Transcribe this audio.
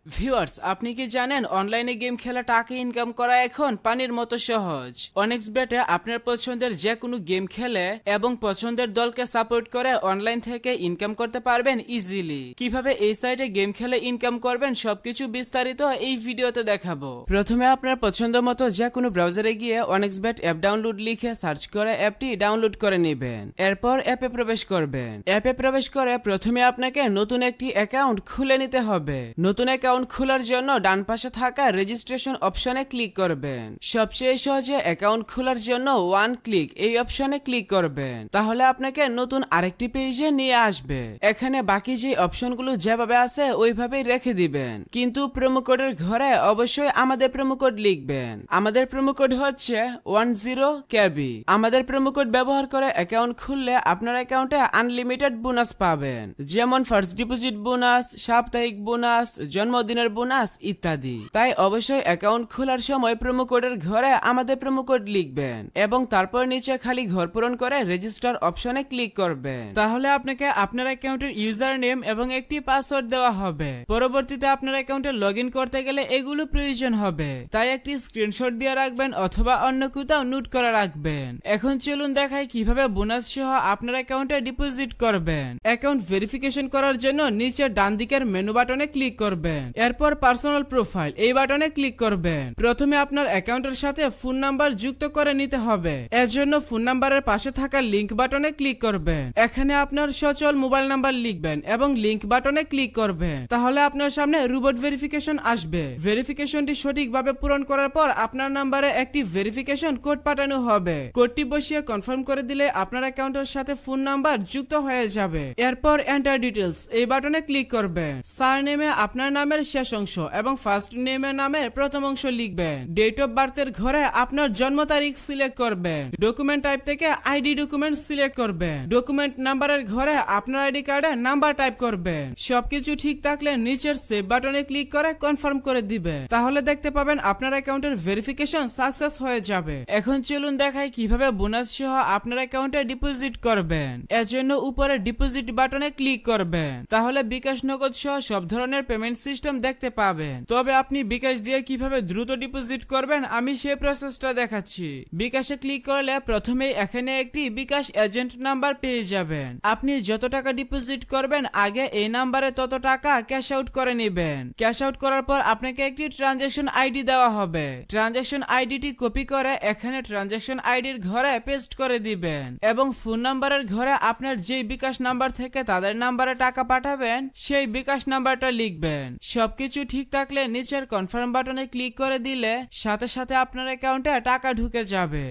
Viewers, আপনি কি জানেন অনলাইনে গেম খেলা টাকা ইনকাম করা এখন পানির মতো সহজ। অনেক্সবেটে আপনার পছন্দের যে কোনো গেম খেলে এবং পছন্দের দলকে সাপোর্ট করে অনলাইন থেকে ইনকাম করতে পারবেন ইজিলি। কিভাবে এই সাইটে গেম খেলে ইনকাম করবেন সবকিছু বিস্তারিত এই ভিডিওতে দেখাবো। প্রথমে আপনার পছন্দ মতো যে কোনো ব্রাউজারে গিয়ে অনেক্সবেট অ্যাপ ডাউনলোড লিখে সার্চ করে অ্যাপটি ডাউনলোড করে নেবেন। এরপর অ্যাপে প্রবেশ করবেন। অ্যাপে প্রবেশ করে প্রথমে আপনাকে নতুন একটি অ্যাকাউন্ট খুলে নিতে হবে। নতুন অ্যাকাউন্ট খোলার জন্য ডান পাশে থাকা রেজিস্ট্রেশন অপশনে ক্লিক করবেন। সবচেয়ে সহজে অ্যাকাউন্ট খোলার জন্য ওয়ান ক্লিক এই অপশনে ক্লিক করবেন। তাহলে আপনাকে নতুন আরেকটি পেজে নিয়ে আসবে। এখানে বাকি যে অপশনগুলো যেভাবে আছে ওইভাবেই রেখে দিবেন, কিন্তু প্রোমো কোডের ঘরে অবশ্যই আমাদের প্রোমো কোড লিখবেন। আমাদের প্রোমো কোড হচ্ছে 10KB। আমাদের প্রোমো কোড ব্যবহার করে অ্যাকাউন্ট খুললে আপনার অ্যাকাউন্টে আনলিমিটেড বোনাস পাবেন, যেমন ফার্স্ট ডিপোজিট বোনাস, সাপ্তাহিক বোনাস, জন্মদিনের বোনাস ইত্যাদি। তাই অবশ্যই অ্যাকাউন্ট খোলার সময় প্রোমো কোডের ঘরে আমাদের প্রোমো কোড লিখবেন এবং তারপর নিচে খালি ঘর পূরণ করে রেজিস্টার অপশনে ক্লিক করবেন। তাহলে আপনাকে আপনার অ্যাকাউন্টের ইউজার নেম এবং একটি পাসওয়ার্ড দেওয়া হবে। পরবর্তীতে আপনার অ্যাকাউন্টে লগইন করতে গেলে এগুলো প্রয়োজন হবে, তাই একটি স্ক্রিনশট দিয়ে রাখবেন অথবা অন্য কোথাও নোট করে রাখবেন। এখন চলুন দেখাই কিভাবে বোনাস সহ আপনার অ্যাকাউন্টে ডিপোজিট করবেন। অ্যাকাউন্ট ভেরিফিকেশন করার জন্য নিচে ডান দিকের মেনু বাটনে ক্লিক করবেন। এরপর পার্সোনাল প্রোফাইল এই বাটনে ক্লিক করবেন। প্রথমে আপনার অ্যাকাউন্টের সাথে ফোন নাম্বার যুক্ত করে নিতে হবে। এর জন্য ফোন নাম্বারের পাশে থাকা লিংক বাটনে ক্লিক করবেন। এখানে আপনার সচল মোবাইল নাম্বার লিখবেন এবং লিংক বাটনে ক্লিক করবেন। তাহলে আপনার সামনে রোবট ভেরিফিকেশন আসবে। ভেরিফিকেশনটি সঠিকভাবে পূরণ করার পর আপনার নাম্বারে একটি ভেরিফিকেশন কোড পাঠানো হবে। কোডটি বসিয়ে কনফার্ম করে দিলে আপনার অ্যাকাউন্টের সাথে ফোন নাম্বার যুক্ত হয়ে যাবে। এরপর এন্টার ডিটেইলস এই বাটনে ক্লিক করবেন। সারনেমে আপনার নামের শেষ অংশ এবং ফার্স্ট নেমের নামের প্রথম অংশ লিখবেন। ডেট অফ বার্থের ঘরে আপনার জন্ম তারিখ সিলেক্ট করবেন। ডকুমেন্ট টাইপ থেকে আইডি ডকুমেন্ট সিলেক্ট করবেন। ডকুমেন্ট নাম্বারের ঘরে আপনার আইডি কার্ডে নাম্বার টাইপ করবেন। সবকিছু ঠিক থাকলে নিচের সেভ বাটনে ক্লিক করে কনফার্ম করে দিবেন। তাহলে দেখতে পাবেন আপনার অ্যাকাউন্টের ভেরিফিকেশন সাকসেস হয়ে যাবে। এখন চলুন দেখাই কিভাবে বোনাস সহ আপনার অ্যাকাউন্টে ডিপোজিট করবেন। এর জন্য উপরে ডিপোজিট বাটনে ক্লিক করবেন। তাহলে বিকাশ, নগদ সহ সব ধরনের পেমেন্ট সিস্টেম দেখতে পাবেন। তবে আপনি বিকাশ দিয়ে কিভাবে দ্রুত ডিপোজিট করবেন আমি সেই প্রসেসটা দেখাচ্ছি। বিকাশে ক্লিক করলে প্রথমেই এখানে একটি বিকাশ এজেন্ট নাম্বার পেয়ে যাবেন। আপনি যত টাকা ডিপোজিট করবেন আগে এই নাম্বারে তত টাকা ক্যাশ আউট করে নেবেন। ক্যাশ আউট করার পর আপনাকে একটি ট্রানজাকশন আইডি দেওয়া হবে। ট্রানজাকশন আইডিটি কপি করে এখানে ট্রানজাকশন আইডির ঘরে পেস্ট করে দিবেন এবং ফোন নাম্বারের ঘরে আপনার যেই বিকাশ নাম্বার থেকে তাদের নাম্বারে টাকা পাঠাবেন সেই বিকাশ নাম্বারটা লিখবেন। সবকিছু ঠিক থাকলে নিচের কনফার্ম বাটনে ক্লিক করে দিলে সাথে সাথে আপনার অ্যাকাউন্টে টাকা ঢুকে যাবে।